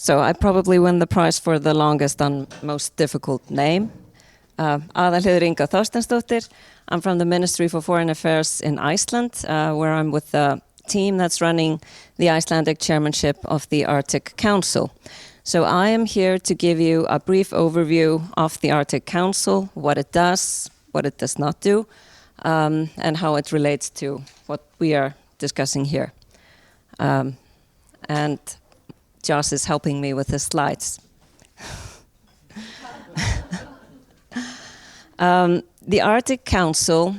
So I probably win the prize for the longest and most difficult name. Aðalheiður Inga Þorsteinsdóttir. I'm from the Ministry for Foreign Affairs in Iceland, where I'm with the team that's running the Icelandic chairmanship of the Arctic Council. So I am here to give you a brief overview of the Arctic Council, what it does, what it does not do, and how it relates to what we are discussing here. And Josh is helping me with the slides. The Arctic Council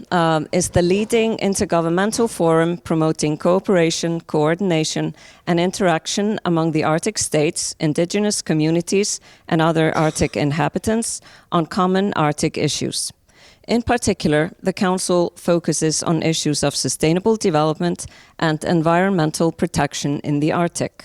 is the leading intergovernmental forum promoting cooperation, coordination, and interaction among the Arctic states, indigenous communities, and other Arctic inhabitants on common Arctic issues. In particular, the Council focuses on issues of sustainable development and environmental protection in the Arctic.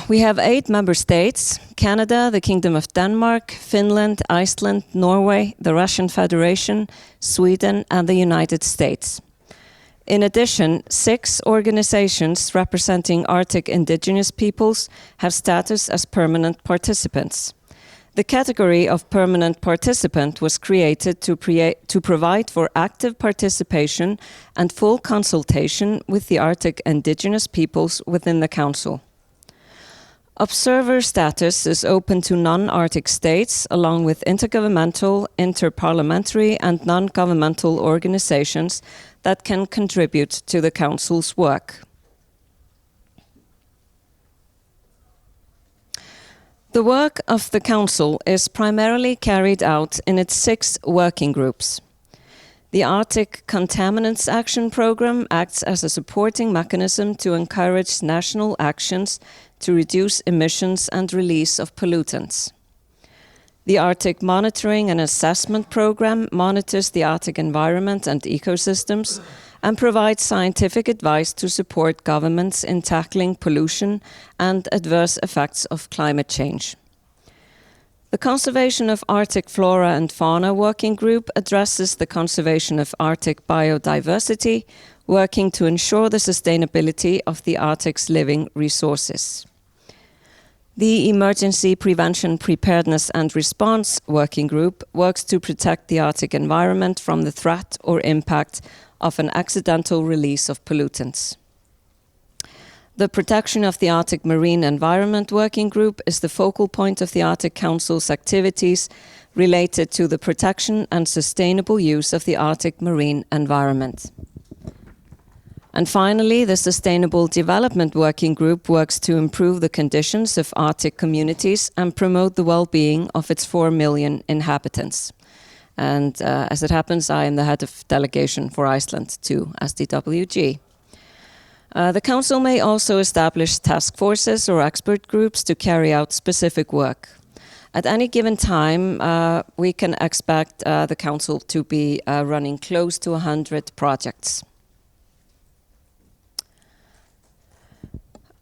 We have 8 member states: Canada, the Kingdom of Denmark, Finland, Iceland, Norway, the Russian Federation, Sweden, and the United States. In addition, 6 organizations representing Arctic indigenous peoples have status as permanent participants. The category of permanent participant was created to provide for active participation and full consultation with the Arctic indigenous peoples within the Council. Observer status is open to non-Arctic states, along with intergovernmental, interparliamentary, and non-governmental organizations that can contribute to the Council's work. The work of the Council is primarily carried out in its 6 working groups. The Arctic Contaminants Action Programme acts as a supporting mechanism to encourage national actions to reduce emissions and release of pollutants. The Arctic Monitoring and Assessment Programme monitors the Arctic environment and ecosystems and provides scientific advice to support governments in tackling pollution and adverse effects of climate change. The Conservation of Arctic Flora and Fauna Working Group addresses the conservation of Arctic biodiversity, working to ensure the sustainability of the Arctic's living resources. The Emergency Prevention, Preparedness and Response Working Group works to protect the Arctic environment from the threat or impact of an accidental release of pollutants. The Protection of the Arctic Marine Environment Working Group is the focal point of the Arctic Council's activities related to the protection and sustainable use of the Arctic marine environment. And finally, the Sustainable Development Working Group works to improve the conditions of Arctic communities and promote the well-being of its 4 million inhabitants. And as it happens, I am the head of delegation for Iceland to SDWG. The Council may also establish task forces or expert groups to carry out specific work. At any given time, we can expect the Council to be running close to 100 projects.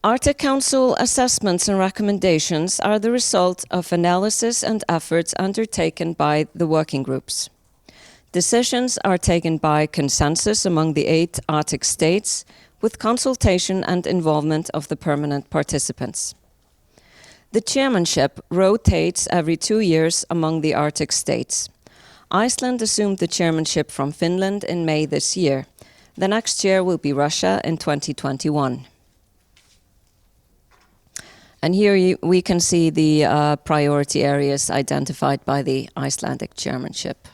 Arctic Council assessments and recommendations are the result of analysis and efforts undertaken by the working groups. Decisions are taken by consensus among the 8 Arctic states, with consultation and involvement of the permanent participants. The chairmanship rotates every 2 years among the Arctic states. Iceland assumed the chairmanship from Finland in May this year. The next chair will be Russia in 2021. And here we can see the priority areas identified by the Icelandic chairmanship.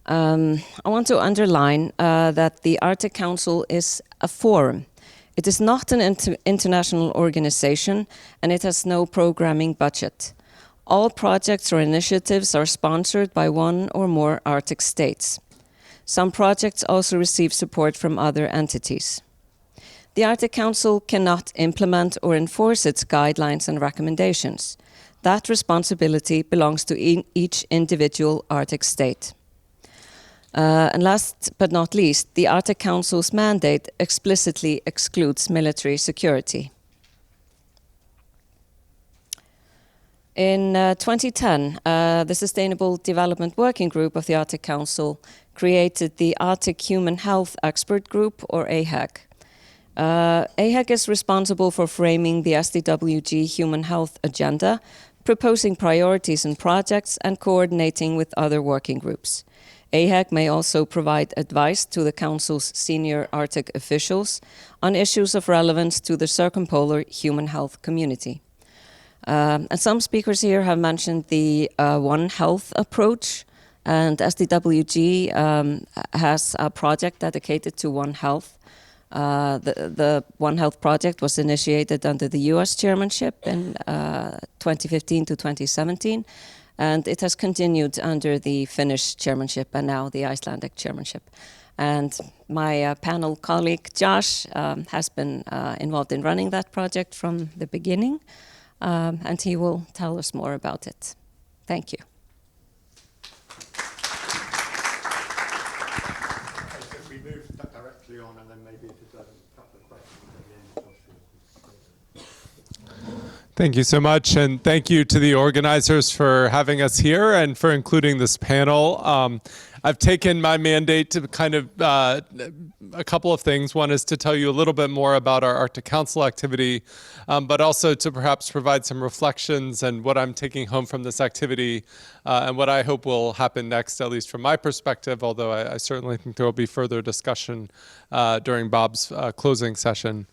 I want to underline that the Arctic Council is a forum. It is not an international organization, and it has no programming budget. All projects or initiatives are sponsored by 1 or more Arctic states. Some projects also receive support from other entities. The Arctic Council cannot implement or enforce its guidelines and recommendations. That responsibility belongs to each individual Arctic state. And last but not least, the Arctic Council's mandate explicitly excludes military security. In 2010, the Sustainable Development Working Group of the Arctic Council created the Arctic Human Health Expert Group, or AHEG. AHEC is responsible for framing the SDWG Human Health Agenda, proposing priorities and projects, and coordinating with other working groups. AHEC may also provide advice to the Council's senior Arctic officials on issues of relevance to the circumpolar human health community. And some speakers here have mentioned the One Health approach, and SDWG has a project dedicated to One Health. The One Health project was initiated under the US chairmanship in 2015 to 2017, and it has continued under the Finnish chairmanship and now the Icelandic chairmanship. And my panel colleague Josh has been involved in running that project from the beginning, and he will tell us more about it. Thank you. Thank you so much, and thank you to the organizers for having us here and for including this panel. I've taken my mandate to kind of a couple of things. One is to tell you a little bit more about our Arctic Council activity, but also to perhaps provide some reflections and what I'm taking home from this activity and what I hope will happen next, at least from my perspective, although I certainly think there will be further discussion during Bob's closing session.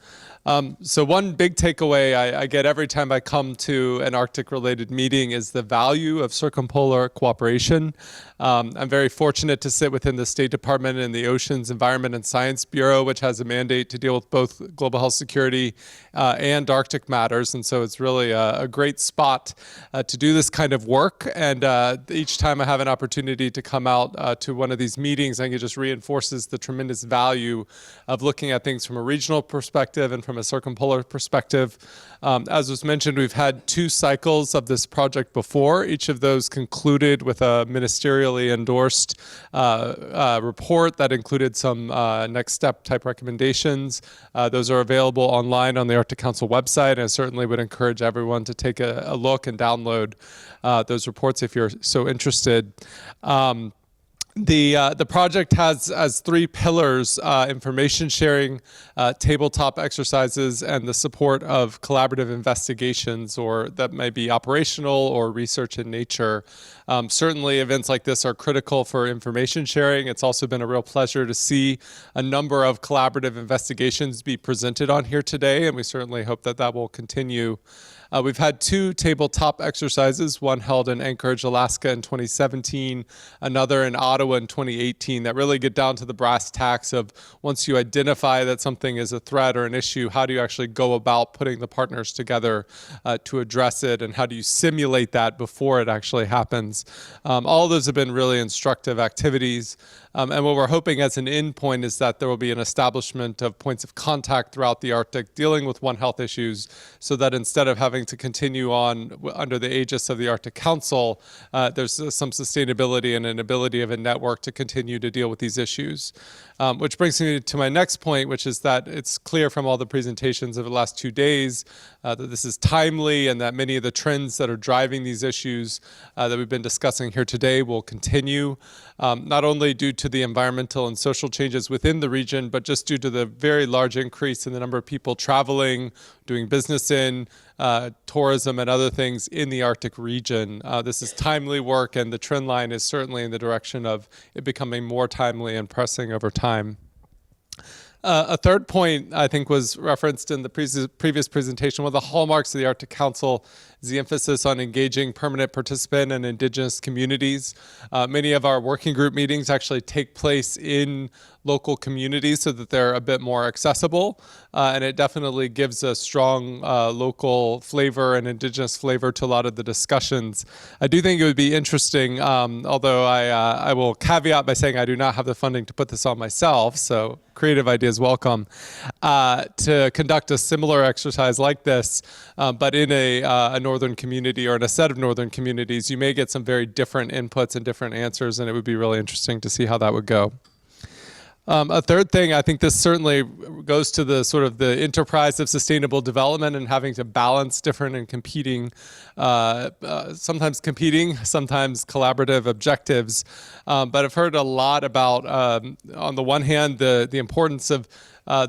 So one big takeaway I get every time I come to an Arctic-related meeting is the value of circumpolar cooperation. I'm very fortunate to sit within the State Department and the Oceans, Environment, and Science Bureau, which has a mandate to deal with both global health security and Arctic matters. And so it's really a great spot to do this kind of work. And each time I have an opportunity to come out to one of these meetings, I think it just reinforces the tremendous value of looking at things from a regional perspective and from a circumpolar perspective. As was mentioned, we've had 2 cycles of this project before. Each of those concluded with a ministerially endorsed report that included some next step type recommendations. Those are available online on the Arctic Council website, and I certainly would encourage everyone to take a look and download those reports if you're so interested. The project has as 3 pillars: information sharing, tabletop exercises, and the support of collaborative investigations, or that may be operational or research in nature. Certainly events like this are critical for information sharing. It's also been a real pleasure to see a number of collaborative investigations be presented on here today, and we certainly hope that that will continue. We've had 2 tabletop exercises, one held in Anchorage, Alaska in 2017, another in Ottawa in 2018, that really get down to the brass tacks of once you identify that something is a threat or an issue, how do you actually go about putting the partners together to address it, and how do you simulate that before it actually happens. All of those have been really instructive activities. And what we're hoping as an end point is that there will be an establishment of points of contact throughout the Arctic dealing with One Health issues, so that instead of having to continue on under the aegis of the Arctic Council, there's some sustainability and an ability of a network to continue to deal with these issues. Which brings me to my next point, which is that it's clear from all the presentations of the last 2 days that this is timely, and that many of the trends that are driving these issues that we've been discussing here today will continue, not only due to the environmental and social changes within the region, but just due to the very large increase in the number of people traveling, doing business in, tourism and other things in the Arctic region. This is timely work, and the trend line is certainly in the direction of it becoming more timely and pressing over time. A third point, I think, was referenced in the previous presentation. One of the hallmarks of the Arctic Council is the emphasis on engaging permanent participant and indigenous communities. Many of our working group meetings actually take place in local communities so that they're a bit more accessible, and it definitely gives a strong local flavor and indigenous flavor to a lot of the discussions. I do think it would be interesting, although I will caveat by saying I do not have the funding to put this on myself, so creative ideas welcome, to conduct a similar exercise like this, but in a northern community or in a set of northern communities. You may get some very different inputs and different answers, and it would be really interesting to see how that would go. A third thing, I think this certainly goes to the sort of the enterprise of sustainable development and having to balance different and competing, sometimes collaborative objectives. But I've heard a lot about, on the one hand, the importance of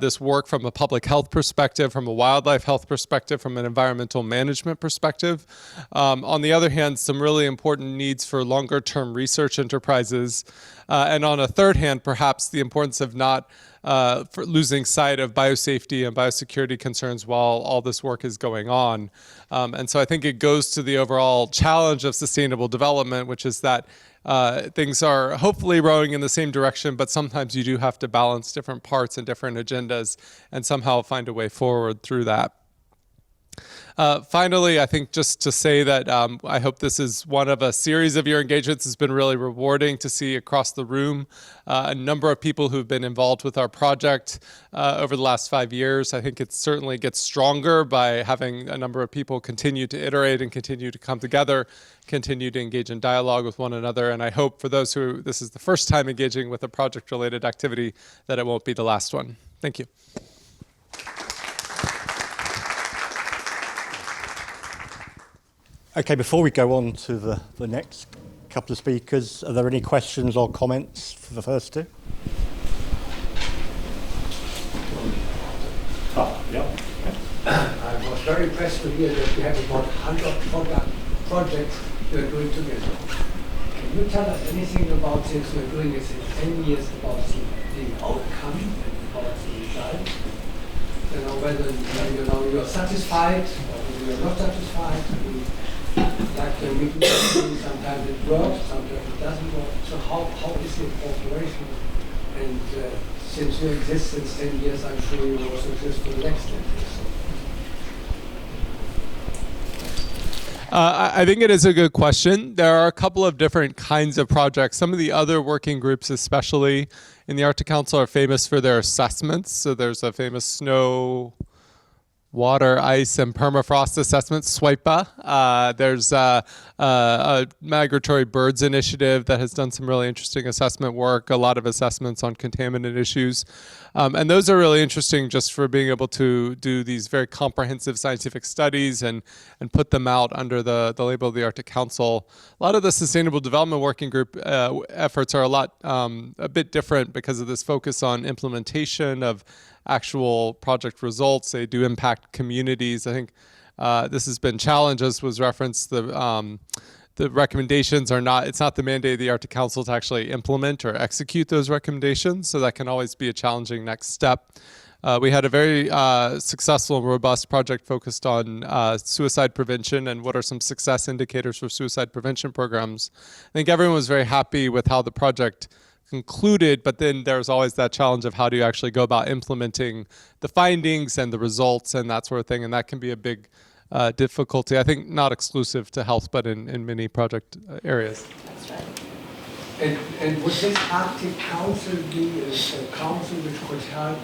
this work from a public health perspective, from a wildlife health perspective, from an environmental management perspective. On the other hand, some really important needs for longer-term research enterprises. And on a third hand, perhaps the importance of not for losing sight of biosafety and biosecurity concerns while all this work is going on. And so I think it goes to the overall challenge of sustainable development, which is that things are hopefully rowing in the same direction, but sometimes you do have to balance different parts and different agendas and somehow find a way forward through that. Finally, I think just to say that I hope this is one of a series of your engagements. It's been really rewarding to see across the room a number of people who've been involved with our project over the last 5 years. I think it certainly gets stronger by having a number of people continue to iterate and continue to come together, continue to engage in dialogue with one another. And I hope for those who this is the first time engaging with a project-related activity that it won't be the last one. Thank you. Okay, before we go on to the next couple of speakers, are there any questions or comments for the first two? Yeah. I was very impressed to hear that you have about 100 projects you're doing together. Can you tell us anything about, since you're doing this in 10 years, about the outcome and about the result? You know, whether you're satisfied or whether you're not satisfied. Like the meeting, sometimes it works, sometimes it doesn't work. So how is the cooperation? And since you exist since 10 years, I'm sure you will also exist for the next 10 years. I think it is a good question. There are a couple of different kinds of projects. Some of the other working groups, especially in the Arctic Council, are famous for their assessments. So there's a famous snow, water, ice, and permafrost assessment, SWIPA. There's a migratory birds initiative that has done some really interesting assessment work, a lot of assessments on contaminant issues. And those are really interesting just for being able to do these very comprehensive scientific studies and put them out under the label of the Arctic Council. A lot of the Sustainable Development Working Group efforts are a bit different because of this focus on implementation of actual project results. They do impact communities. I think this has been challenged, as was referenced. The recommendations are not, it's not the mandate of the Arctic Council to actually implement or execute those recommendations, so that can always be a challenging next step. We had a very successful and robust project focused on suicide prevention and what are some success indicators for suicide prevention programs. I think everyone was very happy with how the project concluded, but then there's always that challenge of how do you actually go about implementing the findings and the results and that sort of thing, and that can be a big difficulty. I think not exclusive to health, but in many project areas. That's right. And would this Arctic Council be a council which could help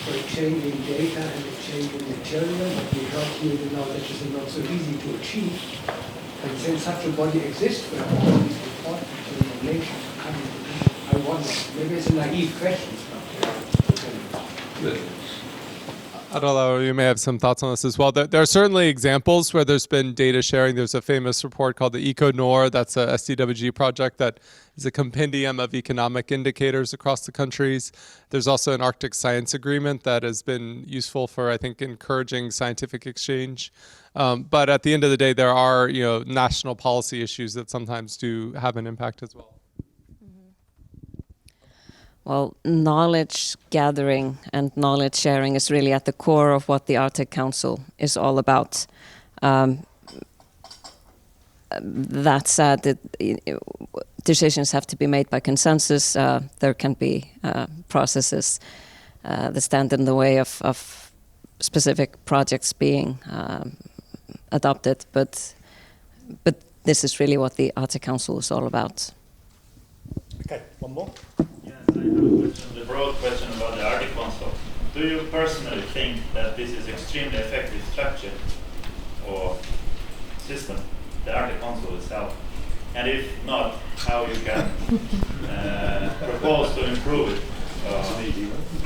for exchanging data and exchanging material? We heard here that this is not so easy to achieve. And since such a body exists, where all these important information are coming together, I wonder, maybe it's a naive question. I don't know, you may have some thoughts on this as well. There are certainly examples where there's been data sharing. There's a famous report called the EcoNor. That's a SDWG project that is a compendium of economic indicators across the countries. There's also an Arctic Science Agreement that has been useful for, I think, encouraging scientific exchange. But at the end of the day, there are national policy issues that sometimes do have an impact as well. Well, knowledge gathering and knowledge sharing is really at the core of what the Arctic Council is all about. That said, decisions have to be made by consensus. There can be processes that stand in the way of specific projects being adopted, but this is really what the Arctic Council is all about. Okay, one more. I have a question, the broad question about the Arctic Council. Do you personally think that this is extremely effective structure or system, the Arctic Council itself? And if not, how you can propose to improve it,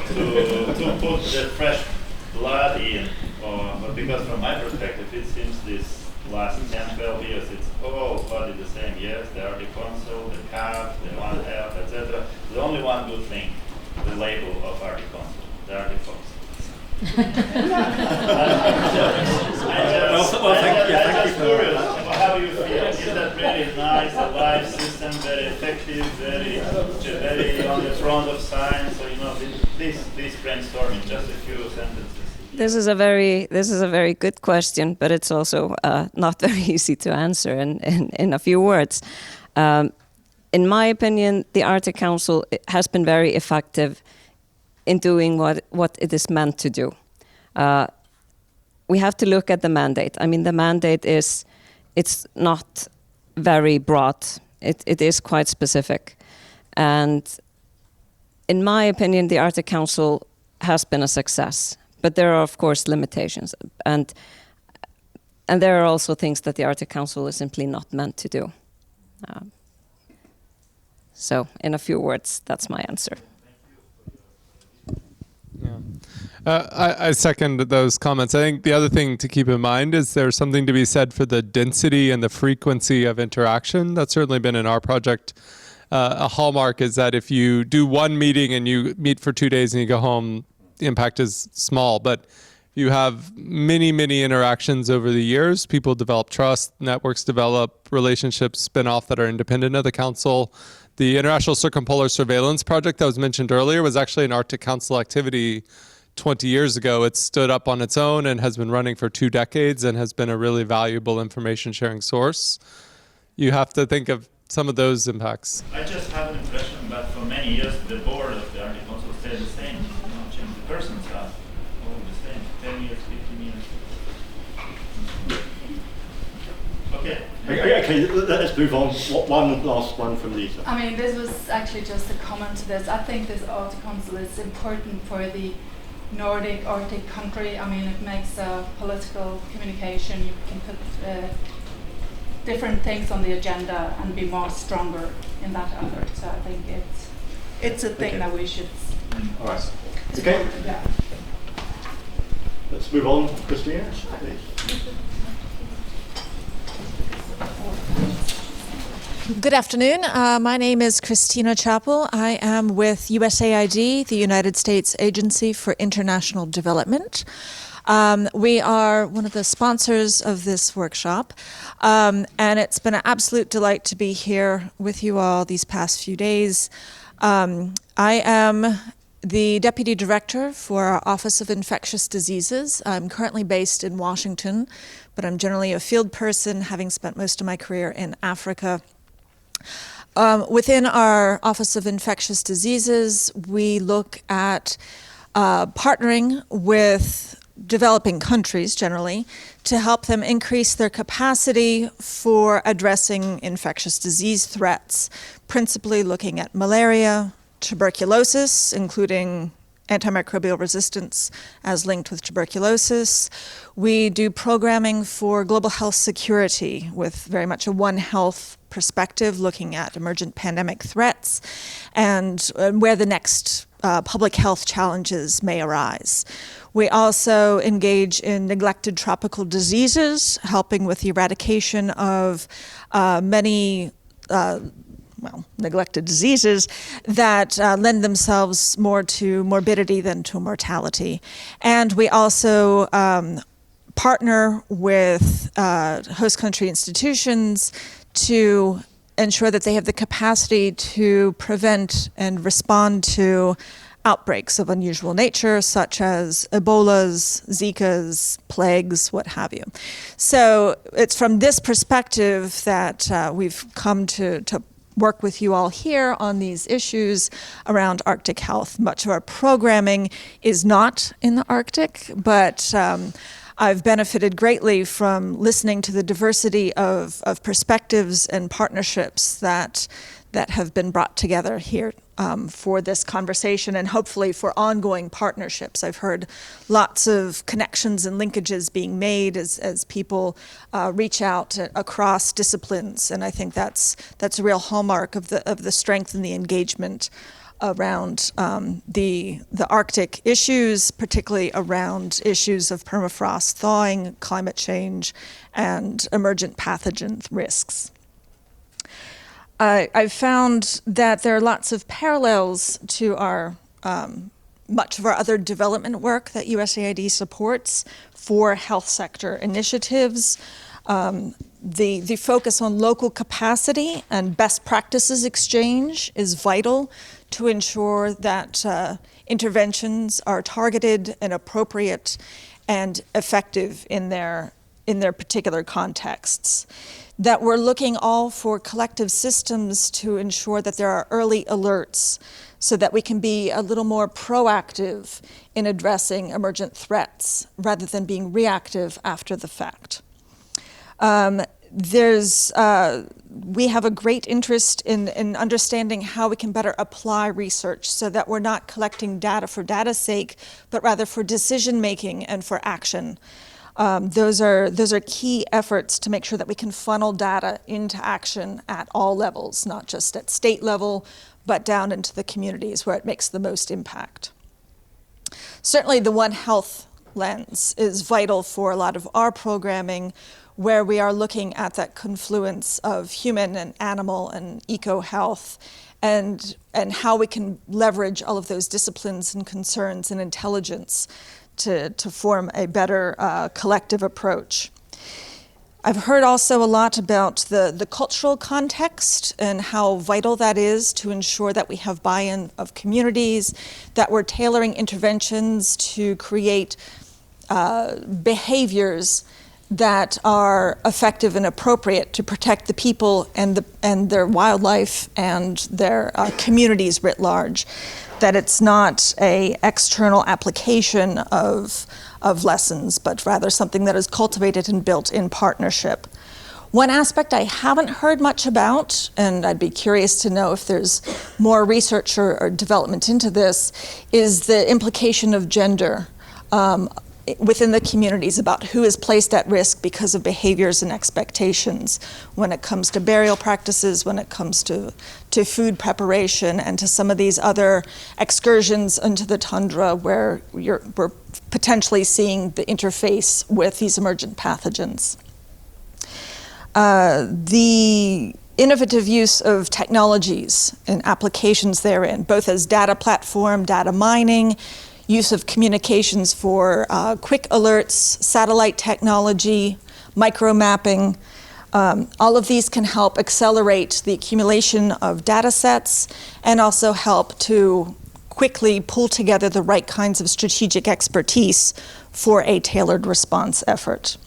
to put the fresh blood in? But because from my perspective, it seems this last 10, 12 years, it's all bloody the same. Yes, the Arctic Council, the CAF, the One Health, etc. The only one good thing, the label of Arctic Council. the Arctic Fox. Well, thank you. I'm just curious, how do you feel? Is that really nice, a live system, very effective, very on the front of science? So, this brainstorming, just a few sentences. This is a very good question, but it's also not very easy to answer in a few words. In my opinion, the Arctic Council has been very effective in doing what it is meant to do. We have to look at the mandate. I mean, the mandate it's not very broad. It is quite specific. And in my opinion, the Arctic Council has been a success. But there are, of course, limitations. And there are also things that the Arctic Council is simply not meant to do. So, in a few words, that's my answer. I second those comments. I think the other thing to keep in mind is there's something to be said for the density and the frequency of interaction. That's certainly been in our project. A hallmark is that if you do one meeting and you meet for 2 days and you go home, the impact is small. But you have many, many interactions over the years. People develop trust, networks develop, relationships spin off that are independent of the council. The International Circumpolar Surveillance Project that was mentioned earlier was actually an Arctic Council activity 20 years ago. It stood up on its own and has been running for 2 decades and has been a really valuable information sharing source. You have to think of some of those impacts. I just have an impression that for many years the board of the Arctic Council stayed the same. Change the persons are all the same. 10 years, 15 years. Okay. Okay, let's move on. One last one from Lisa. I mean, this was actually just a comment to this. I think this Arctic Council is important for the Nordic Arctic country. I mean, it makes political communication. You can put different things on the agenda and be more stronger in that effort. So I think it's a thing that we should. All right. Okay. Yeah. Let's move on, Christina, please. Good afternoon. My name is Christina Chappell. I am with USAID, the United States Agency for International Development. We are one of the sponsors of this workshop, and it's been an absolute delight to be here with you all these past few days. I am the Deputy Director for our Office of Infectious Diseases. I'm currently based in Washington, but I'm generally a field person, having spent most of my career in Africa. Within our Office of Infectious Diseases, we look at partnering with developing countries generally to help them increase their capacity for addressing infectious disease threats, principally looking at malaria, tuberculosis, including antimicrobial resistance as linked with tuberculosis. We do programming for global health security with very much a One Health perspective, looking at emergent pandemic threats and where the next public health challenges may arise. We also engage in neglected tropical diseases, helping with the eradication of many neglected diseases that lend themselves more to morbidity than to mortality. And we also partner with host country institutions to ensure that they have the capacity to prevent and respond to outbreaks of unusual nature, such as Ebolas, Zika's, plagues, what have you. So it's from this perspective that we've come to work with you all here on these issues around Arctic health. Much of our programming is not in the Arctic, but I've benefited greatly from listening to the diversity of perspectives and partnerships that have been brought together here for this conversation and hopefully for ongoing partnerships. I've heard lots of connections and linkages being made as people reach out across disciplines, and I think that's a real hallmark of the strength and the engagement around the Arctic issues, particularly around issues of permafrost thawing, climate change, and emergent pathogen risks. I've found that there are lots of parallels to our much of our other development work that USAID supports for health sector initiatives. The focus on local capacity and best practices exchange is vital to ensure that interventions are targeted and appropriate and effective in their particular contexts. That we're looking all for collective systems to ensure that there are early alerts so that we can be a little more proactive in addressing emergent threats rather than being reactive after the fact. We have a great interest in understanding how we can better apply research so that we're not collecting data for data's sake, but rather for decision making and for action. Those are key efforts to make sure that we can funnel data into action at all levels, not just at state level, but down into the communities where it makes the most impact. Certainly the One Health lens is vital for a lot of our programming, where we are looking at that confluence of human and animal and eco-health, and how we can leverage all of those disciplines and concerns and intelligence to form a better collective approach. I've heard also a lot about the cultural context and how vital that is to ensure that we have buy-in of communities, that we're tailoring interventions to create behaviors that are effective and appropriate to protect the people and their wildlife and their communities writ large. That it's not an external application of lessons, but rather something that is cultivated and built in partnership. One aspect I haven't heard much about, and I'd be curious to know if there's more research or development into this, is the implication of gender within the communities about who is placed at risk because of behaviors and expectations when it comes to burial practices, when it comes to food preparation, and to some of these other excursions into the tundra where we're potentially seeing the interface with these emergent pathogens. The innovative use of technologies and applications therein, both as data platform, data mining, use of communications for quick alerts, satellite technology, micro-mapping. All of these can help accelerate the accumulation of data sets and also help to quickly pull together the right kinds of strategic expertise for a tailored response effort.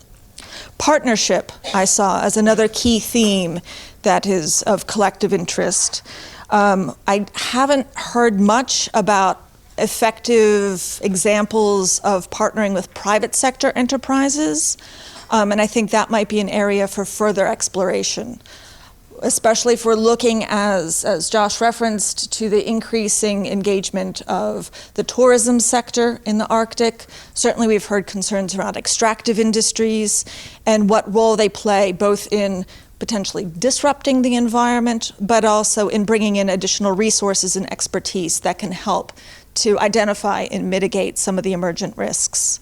Partnership, I saw as another key theme that is of collective interest. I haven't heard much about effective examples of partnering with private sector enterprises, and I think that might be an area for further exploration, especially if we're looking, as Josh referenced, to the increasing engagement of the tourism sector in the Arctic. Certainly we've heard concerns around extractive industries and what role they play both in potentially disrupting the environment, but also in bringing in additional resources and expertise that can help to identify and mitigate some of the emergent risks.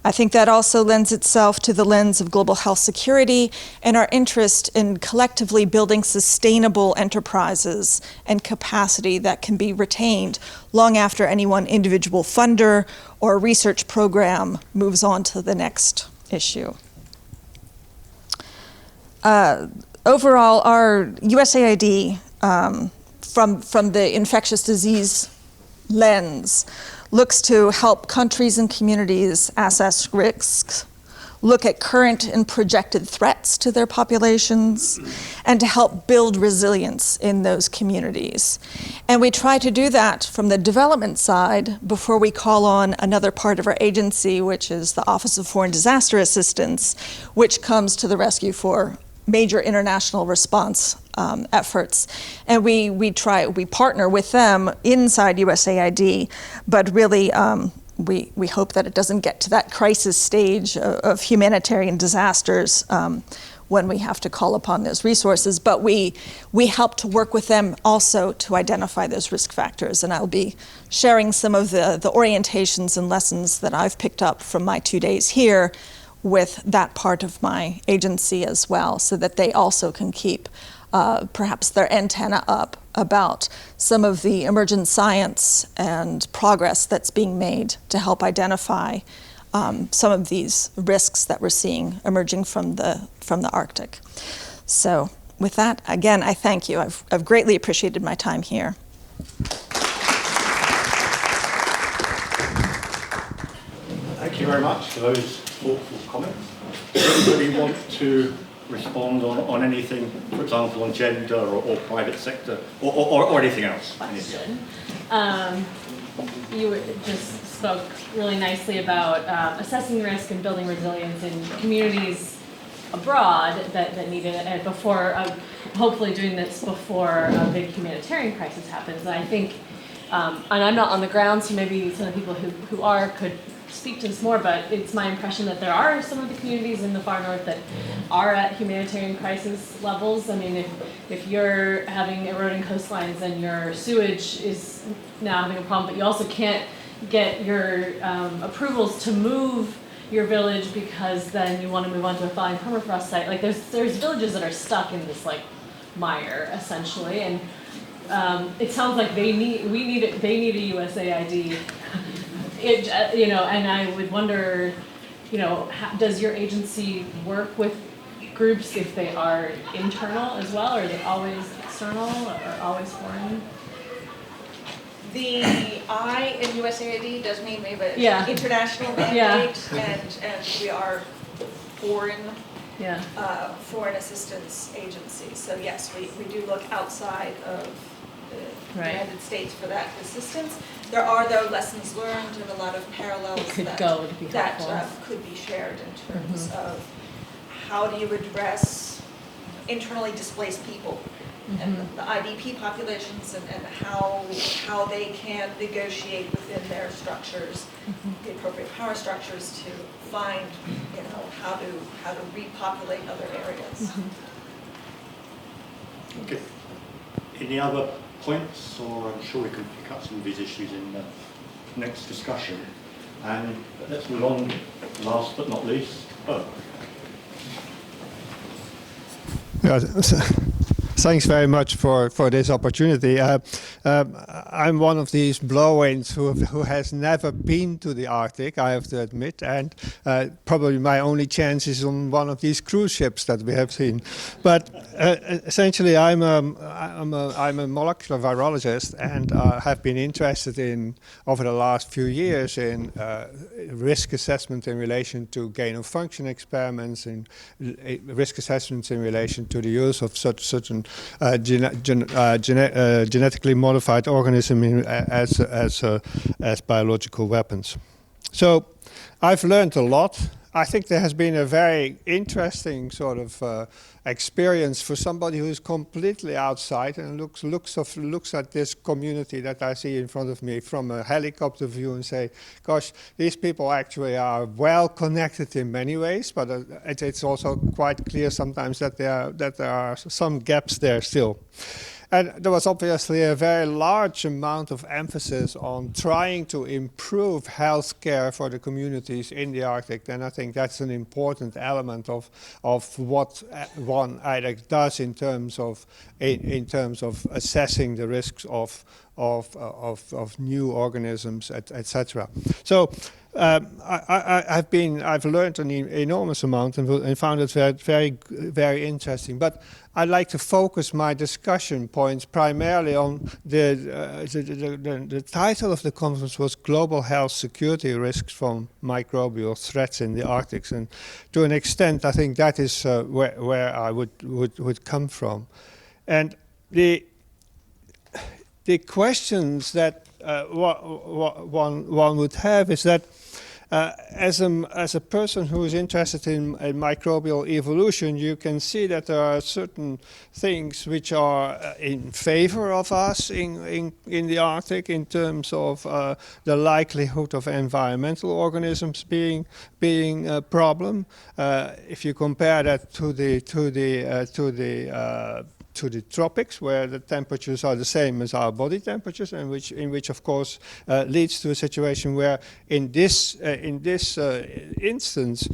I think that also lends itself to the lens of global health security and our interest in collectively building sustainable enterprises and capacity that can be retained long after any one individual funder or research program moves on to the next issue. Overall, our USAID, from the infectious disease lens, looks to help countries and communities assess risks, look at current and projected threats to their populations, and to help build resilience in those communities. And we try to do that from the development side before we call on another part of our agency, which is the Office of Foreign Disaster Assistance, which comes to the rescue for major international response efforts. And we partner with them inside USAID, but really we hope that it doesn't get to that crisis stage of humanitarian disasters when we have to call upon those resources. But we help to work with them also to identify those risk factors. And I'll be sharing some of the orientations and lessons that I've picked up from my 2 days here with that part of my agency as well, so that they also can keep perhaps their antenna up about some of the emergent science and progress that's being made to help identify some of these risks that we're seeing emerging from the Arctic. So with that, again, I thank you. I've greatly appreciated my time here. Thank you very much for those thoughtful comments. Does anybody want to respond on anything, for example, on gender or private sector or anything else? Question. You just spoke really nicely about assessing risk and building resilience in communities abroad that need it before, hopefully doing this before a big humanitarian crisis happens. And I think, and I'm not on the ground, so maybe some of the people who are could speak to this more, but it's my impression that there are some of the communities in the far north that are at humanitarian crisis levels. I mean, if you're having eroding coastlines and your sewage is now having a problem, but you also can't get your approvals to move your village because then you want to move on to a thawing permafrost site. Like there's villages that are stuck in this like mire essentially, and it sounds like they need a USAID. And I would wonder, does your agency work with groups if they are internal as well, or are they always external or always foreign? The I in USAID does mean we have an international mandate, and we are foreign assistance agency. So yes, we do look outside of the United States for that assistance. There are, though, lessons learned and a lot of parallels that could be shared in terms of how do you address internally displaced people and the IDP populations and how they can negotiate within their structures, the appropriate power structures to find, how to repopulate other areas. Okay. Any other points, or I'm sure we can pick up some of these issues in the next discussion. And let's move on, last but not least. Thanks very much for this opportunity. I'm one of these blow-ins who has never been to the Arctic, I have to admit, and probably my only chance is on one of these cruise ships that we have seen. But essentially, I'm a molecular virologist, and have been interested in over the last few years in risk assessment in relation to gain-of-function experiments, and risk assessments in relation to the use of certain genetically modified organisms as biological weapons. So I've learned a lot. I think there has been a very interesting sort of experience for somebody who is completely outside and looks at this community that I see in front of me from a helicopter view and say, gosh, these people actually are well connected in many ways, but it's also quite clear sometimes that there are some gaps there still. And there was obviously a very large amount of emphasis on trying to improve healthcare for the communities in the Arctic, and I think that's an important element of what one IDEC does in terms of assessing the risks of new organisms, etc. So I've learned an enormous amount and found it very, very interesting. But I'd like to focus my discussion points primarily on the title of the conference was Global Health Security Risks from Microbial Threats in the Arctic, and to an extent, I think that is where I would come from, and the questions that one would have is that. As a person who is interested in microbial evolution, you can see that there are certain things which are in favor of us in the Arctic in terms of the likelihood of environmental organisms being a problem. If you compare that to the tropics, where the temperatures are the same as our body temperatures, and in which of course leads to a situation where in this instance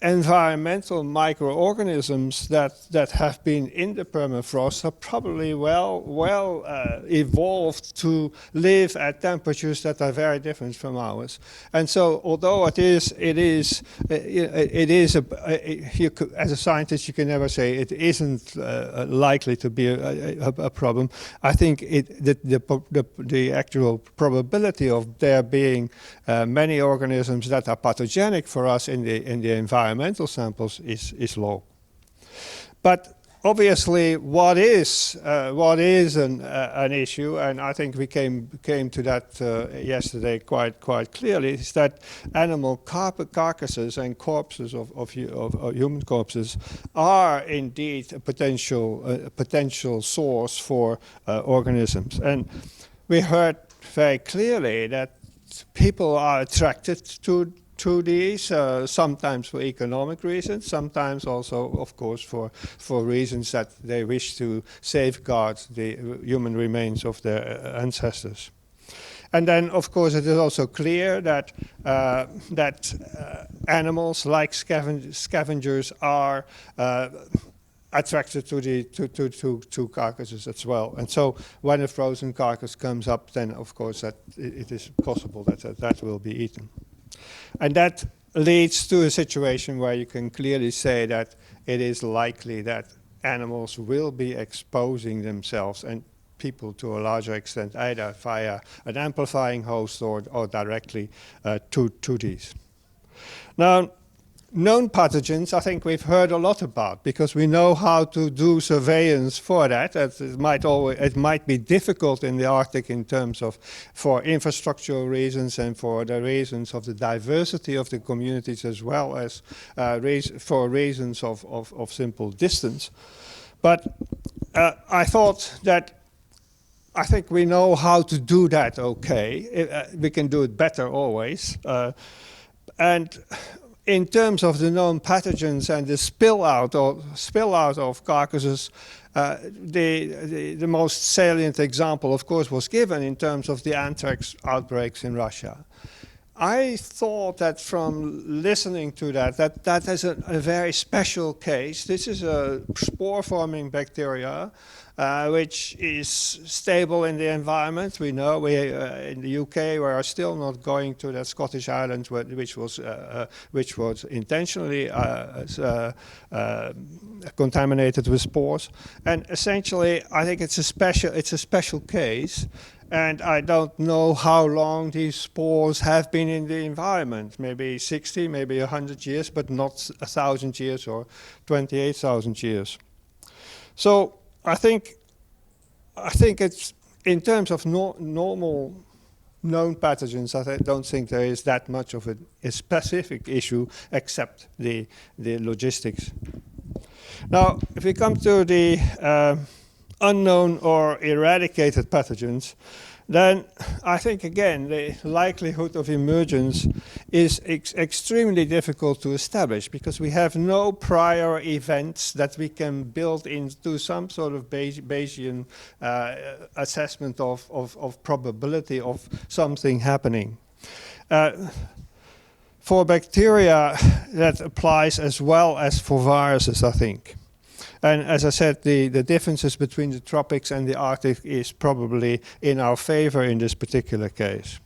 environmental microorganisms that have been in the permafrost are probably well evolved to live at temperatures that are very different from ours. And so, although as a scientist, you can never say it isn't likely to be a problem. I think the actual probability of there being many organisms that are pathogenic for us in the environmental samples is low. But obviously, what is an issue, and I think we came to that yesterday quite clearly, is that animal carcasses and corpses of human corpses are indeed a potential source for organisms. And we heard very clearly that people are attracted to these, sometimes for economic reasons, sometimes also, of course, for reasons that they wish to safeguard the human remains of their ancestors. And then, of course, it is also clear that animals like scavengers are attracted to carcasses as well. And so when a frozen carcass comes up, then of course that it is possible that will be eaten. And that leads to a situation where you can clearly say that it is likely that animals will be exposing themselves and people to a larger extent, either via an amplifying host or directly to these. Now, known pathogens, I think we've heard a lot about because we know how to do surveillance for that. It might be difficult in the Arctic in terms of for infrastructural reasons and for the reasons of the diversity of the communities as well as for reasons of simple distance. But I think we know how to do that okay. We can do it better always. And in terms of the known pathogens and the spill out of carcasses, the most salient example, of course, was given in terms of the anthrax outbreaks in Russia. I thought that from listening to that is a very special case. This is a spore-forming bacteria which is stable in the environment. We know in the UK we are still not going to the Scottish Islands, which was intentionally contaminated with spores. And essentially, I think it's a special case. And I don't know how long these spores have been in the environment. Maybe 60, maybe 100 years, but not 1,000 years or 28,000 years. So I think it's in terms of normal known pathogens. I don't think there is that much of a specific issue except the logistics. Now, if we come to the unknown or eradicated pathogens, then I think again the likelihood of emergence is extremely difficult to establish because we have no prior events that we can build into some sort of Bayesian assessment of probability of something happening. For bacteria, that applies as well as for viruses, I think. And as I said, the differences between the tropics and the Arctic is probably in our favor in this particular case.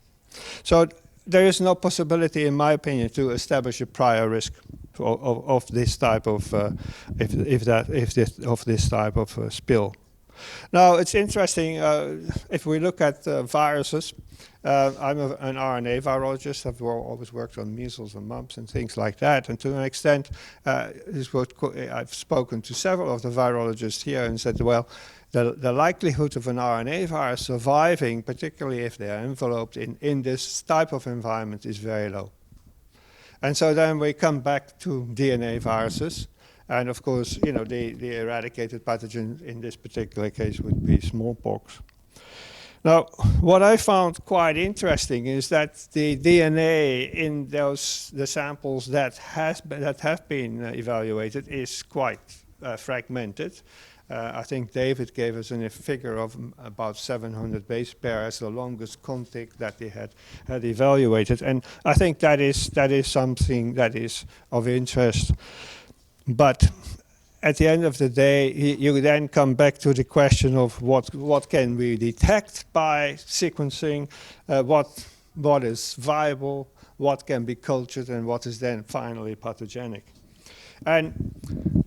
So there is no possibility, in my opinion, to establish a prior risk of this type of this type of spill. Now it's interesting if we look at viruses. I'm an RNA virologist. I've always worked on measles and mumps and things like that. And to an extent, I've spoken to several of the virologists here and said, well, the likelihood of an RNA virus surviving, particularly if they are enveloped in this type of environment, is very low. And so then we come back to DNA viruses. And of course, you know, the eradicated pathogen in this particular case would be smallpox. Now, what I found quite interesting is that the DNA in the samples that have been evaluated is quite fragmented. I think David gave us a figure of about 700 base pair as the longest contact that they had evaluated, and I think that is something that is of interest. But at the end of the day, you then come back to the question of what can we detect by sequencing, what is viable, what can be cultured, and what is then finally pathogenic. And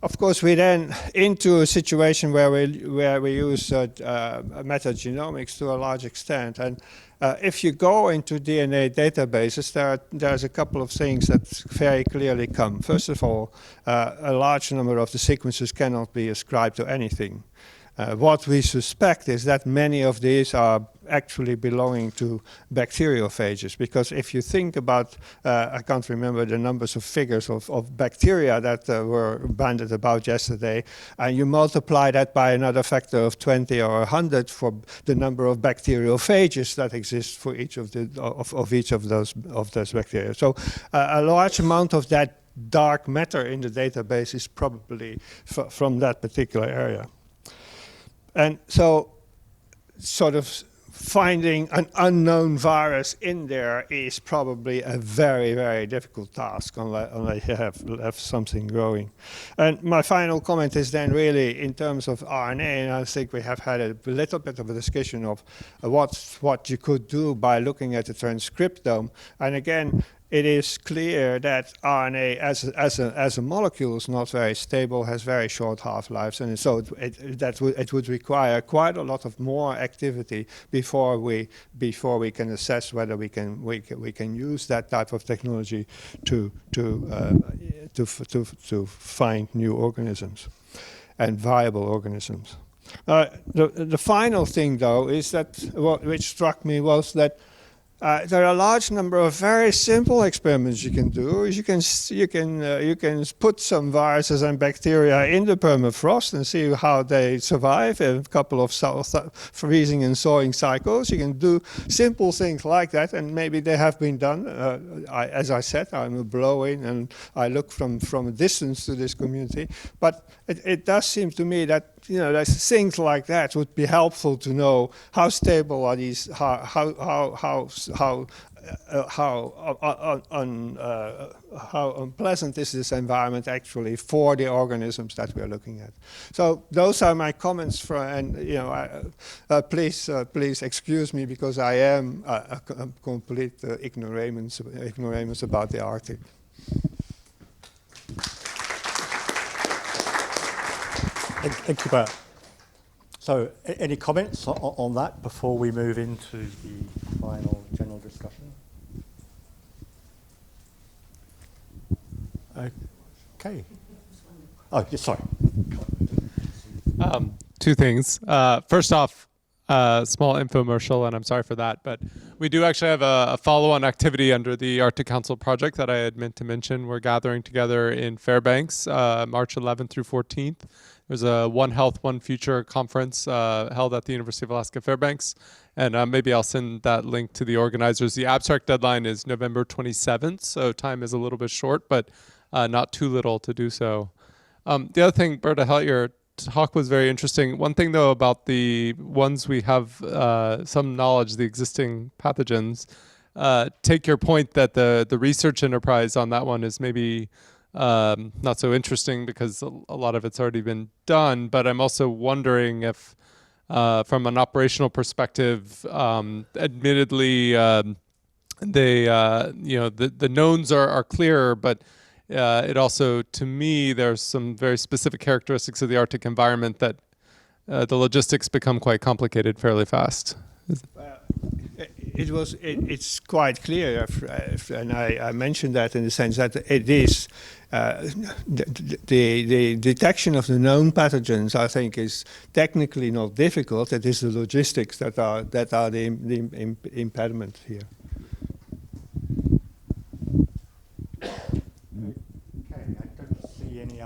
of course, we then into a situation where we use metagenomics to a large extent. And if you go into DNA databases, there's a couple of things that very clearly come. First of all, a large number of the sequences cannot be ascribed to anything. What we suspect is that many of these are actually belonging to bacteriophages, because if you think about, I can't remember the numbers of figures of bacteria that were bandied about yesterday, and you multiply that by another factor of 20 or 100 for the number of bacteriophages that exist for each of those bacteria. So a large amount of that dark matter in the database is probably from that particular area. And so sort of finding an unknown virus in there is probably a very, very difficult task unless you have something growing. And my final comment is then really in terms of RNA, and I think we have had a little bit of a discussion of what you could do by looking at the transcriptome. And again, it is clear that RNA as a molecule is not very stable, has very short half-lives, and so it would require quite a lot of more activity before we can assess whether we can use that type of technology to find new organisms and viable organisms. The final thing, though, is that which struck me was that there are a large number of very simple experiments you can do. You can put some viruses and bacteria in the permafrost and see how they survive in a couple of freezing and thawing cycles. You can do simple things like that, and maybe they have been done. As I said, I'm a blow-in, and I look from a distance to this community. But it does seem to me that things like that would be helpful to know how stable are these, how unpleasant is this environment actually for the organisms that we're looking at. So those are my comments please excuse me because I am a complete ignoramus about the Arctic. Thank you, Bert. So, any comments on that before we move into the final general discussion? Okay. Oh, yeah, sorry. Two things. First off, small infomercial, and I'm sorry for that, but we do actually have a follow-on activity under the Arctic Council project that I had meant to mention. We're gathering together in Fairbanks, March 11th through 14th. There's a One Health, One Future conference held at the University of Alaska Fairbanks, and maybe I'll send that link to the organizers. The abstract deadline is November 27th, so time is a little bit short, but not too little to do so. The other thing, Berta, your talk was very interesting. One thing, though, about the ones we have some knowledge, the existing pathogens, take your point that the research enterprise on that one is maybe not so interesting because a lot of it's already been done, but I'm also wondering if from an operational perspective, admittedly, the knowns are clearer, but it also, to me, there's some very specific characteristics of the Arctic environment that the logistics become quite complicated fairly fast. It's quite clear, and I mentioned that in the sense that it is the detection of the known pathogens. I think is technically not difficult. It is the logistics that are the impediment here. Okay, I don't see any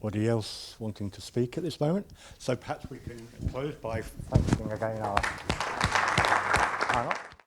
anybody else wanting to speak at this moment. So perhaps we can close by thanking again our panel.